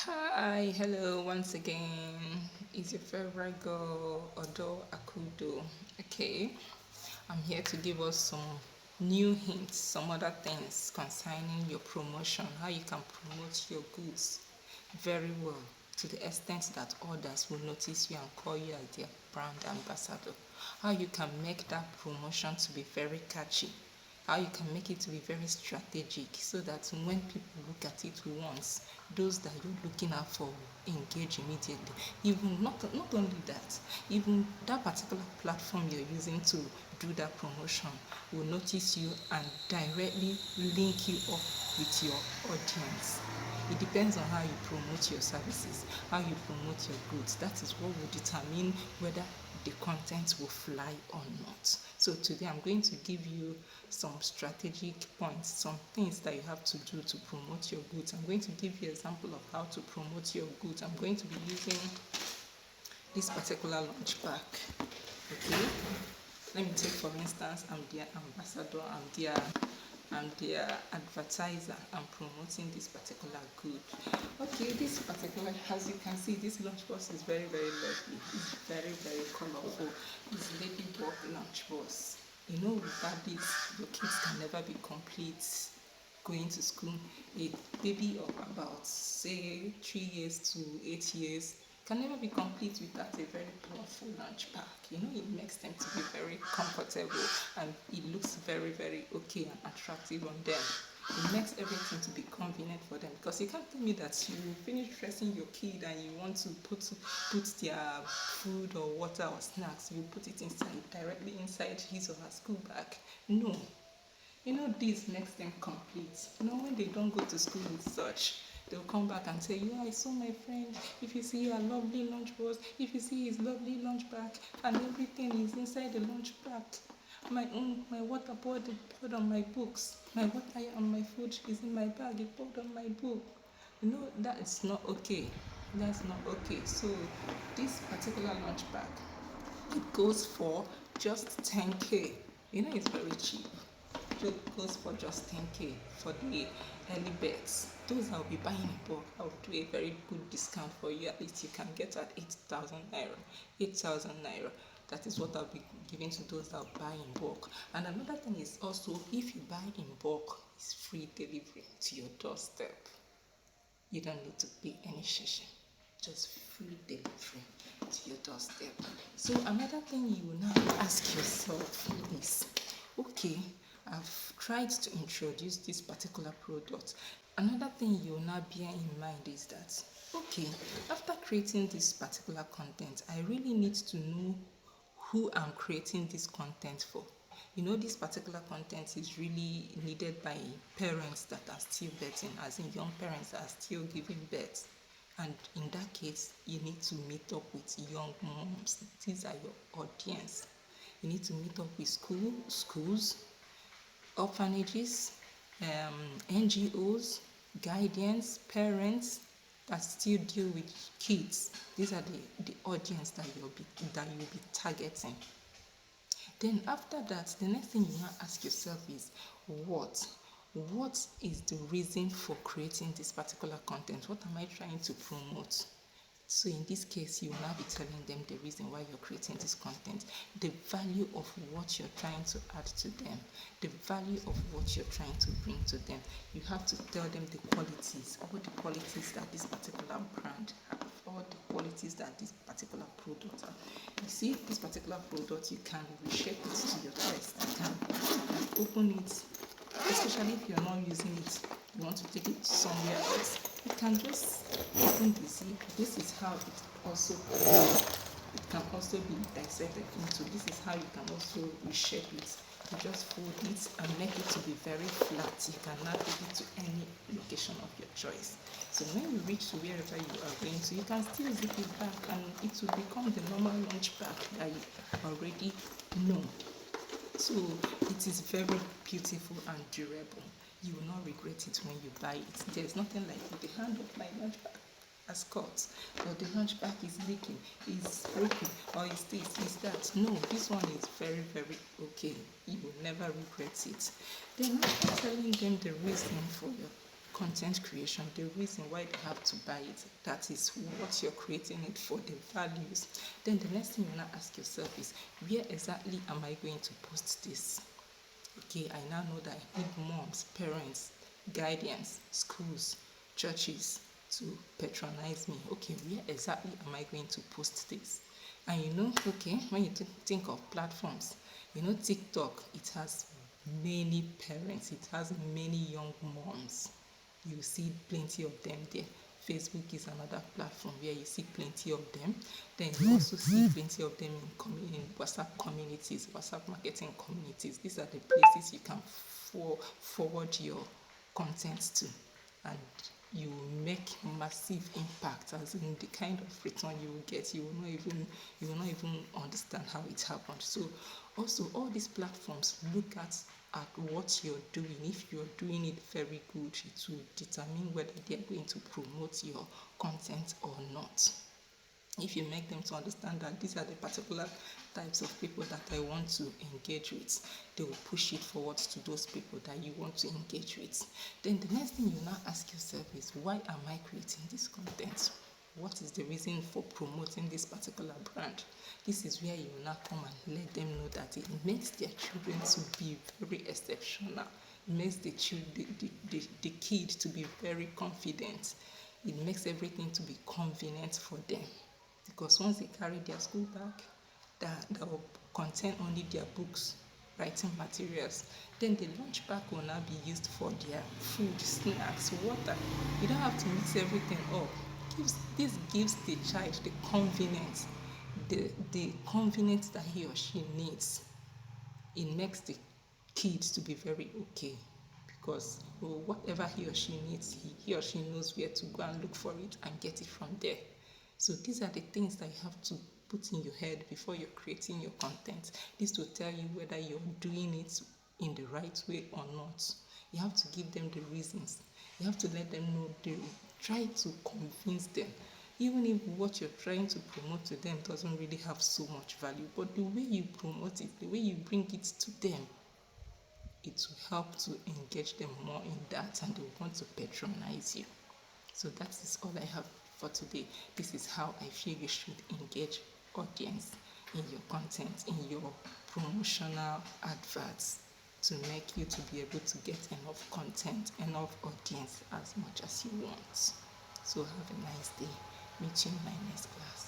Hi, hello once again. It's your favorite girl, Odo Akudo. Okay, I'm here to give us some new hints, some other things concerning your promotion, how you can promote your goods very well to the extent that others will notice you and call you as their brand ambassador. How you can make that promotion to be very catchy, how you can make it to be very strategic so that when people look at it once, those that you're looking out for will engage immediately. Even not only that, even that particular platform you're using to do that promotion will notice you and directly link you up with your audience. It depends on how you promote your services, how you promote your goods. That is what will determine whether the content will fly or not. So today I'm going to give you some strategic points, some things that you have to do to promote your goods. I'm going to give you an example of how to promote your goods. I'm going to be using this particular launch pack. Okay, let me take for instance, I'm their ambassador, I'm their advertiser. I'm promoting this particular good. Okay, this particular, as you can see, this lunch box is very, very lovely. It's very, very colorful. It's ladybug lunch box. You know, without this, your kids can never be complete going to school. A baby of about, say, 3 years to 8 years can never be complete without a very powerful lunch pack. You know, it makes them to be very comfortable and it looks very, very okay and attractive on them. It makes everything to be convenient for them because you can't tell me that you finish dressing your kid and you want to put their food or water or snacks, you put it inside, directly inside his or her school bag. No, you know, this makes them complete. You know, when they don't go to school with such, they'll come back and say, yeah, I saw my friend. If you see her lovely lunch box, if you see his lovely lunch bag, and everything is inside the lunch bag. My water poured on my books. My water and my food is in my bag. It poured on my book. You know, that is not okay. That's not okay. So this particular lunch bag, it goes for just 10K. You know, it's very cheap. It goes for just 10K for the early birds. Those I'll be buying in bulk, I'll do a very good discount for you. At least you can get at 8,000 naira. 8,000 naira. That is what I'll be giving to those that buy in bulk. And another thing is also, if you buy in bulk, it's free delivery to your doorstep. You don't need to pay any shishi, just free delivery to your doorstep. So another thing you will now ask yourself is, okay, I've tried to introduce this particular product. Another thing you will now bear in mind is that, okay, after creating this particular content, I really need to know who I'm creating this content for. You know, this particular content is really needed by parents that are still birthing, as in young parents that are still giving birth. And in that case, you need to meet up with young moms. These are your audience. You need to meet up with schools, orphanages, NGOs, guardians, parents that still deal with kids. These are the audience that you'll be targeting. Then after that, the next thing you want to ask yourself is what? What is the reason for creating this particular content? What am I trying to promote? So in this case, you will now be telling them the reason why you're creating this content, the value of what you're trying to add to them, the value of what you're trying to bring to them. You have to tell them the qualities, all the qualities that this particular brand have, all the qualities that this particular product have. You see, this particular product, you can reshape it to your taste. You can open it, especially if you're not using it, you want to take it somewhere else, you can just open the zip. This is how it can also be dissected into. This is how you can also reshape it. You just fold it and make it to be very flat. You can now take it to any location of your choice. So when you reach to wherever you are going to, you can still zip it back and it will become the normal lunch bag that you already know. So it is very beautiful and durable. You will not regret it when you buy it. There's nothing like the hand of my lunch bag has cut, or the lunch bag is leaking, is broken, or is this, is that. No, this one is very, very okay. You will never regret it. Then after telling them the reason for your content creation, the reason why they have to buy it, that is what you're creating it for, the values. Then the next thing you now ask yourself is, where exactly am I going to post this? Okay, I now know that I need moms, parents, guardians, schools, churches to patronize me. Okay, where exactly am I going to post this? And okay, when you think of platforms, TikTok, it has many parents, it has many young moms. You see plenty of them there. Facebook is another platform where you see plenty of them. Then you also see plenty of them in WhatsApp communities, WhatsApp marketing communities. These are the places you can forward your content to, and you make massive impact, as in the kind of return you will get, you will not even understand how it happened. So also all these platforms look at what you're doing. If you're doing it very good, it will determine whether they're going to promote your content or not. If you make them to understand that these are the particular types of people that I want to engage with, they will push it forward to those people that you want to engage with. Then the next thing you now ask yourself is, why am I creating this content? What is the reason for promoting this particular brand? This is where you will now come and let them know that it makes their children to be very exceptional. It makes the kid to be very confident. It makes everything to be convenient for them. Because once they carry their school bag that will contain only their books, writing materials, then the lunch bag will now be used for their food, snacks, water. You don't have to mix everything up. This gives the child the convenience, the convenience that he or she needs. It makes the kid to be very okay, because whatever he or she needs, he or she knows where to go and look for it and get it from there. So these are the things that you have to put in your head before you're creating your content. This will tell you whether you're doing it in the right way or not. You have to give them the reasons. You have to let them know, try to convince them. Even if what you're trying to promote to them doesn't really have so much value, but the way you promote it, the way you bring it to them, it will help to engage them more in that, and they will want to patronize you. So that is all I have for today. This is how I feel you should engage audience in your content, in your promotional adverts, to make you to be able to get enough content, enough audience as much as you want. So have a nice day. Meet you in my next class.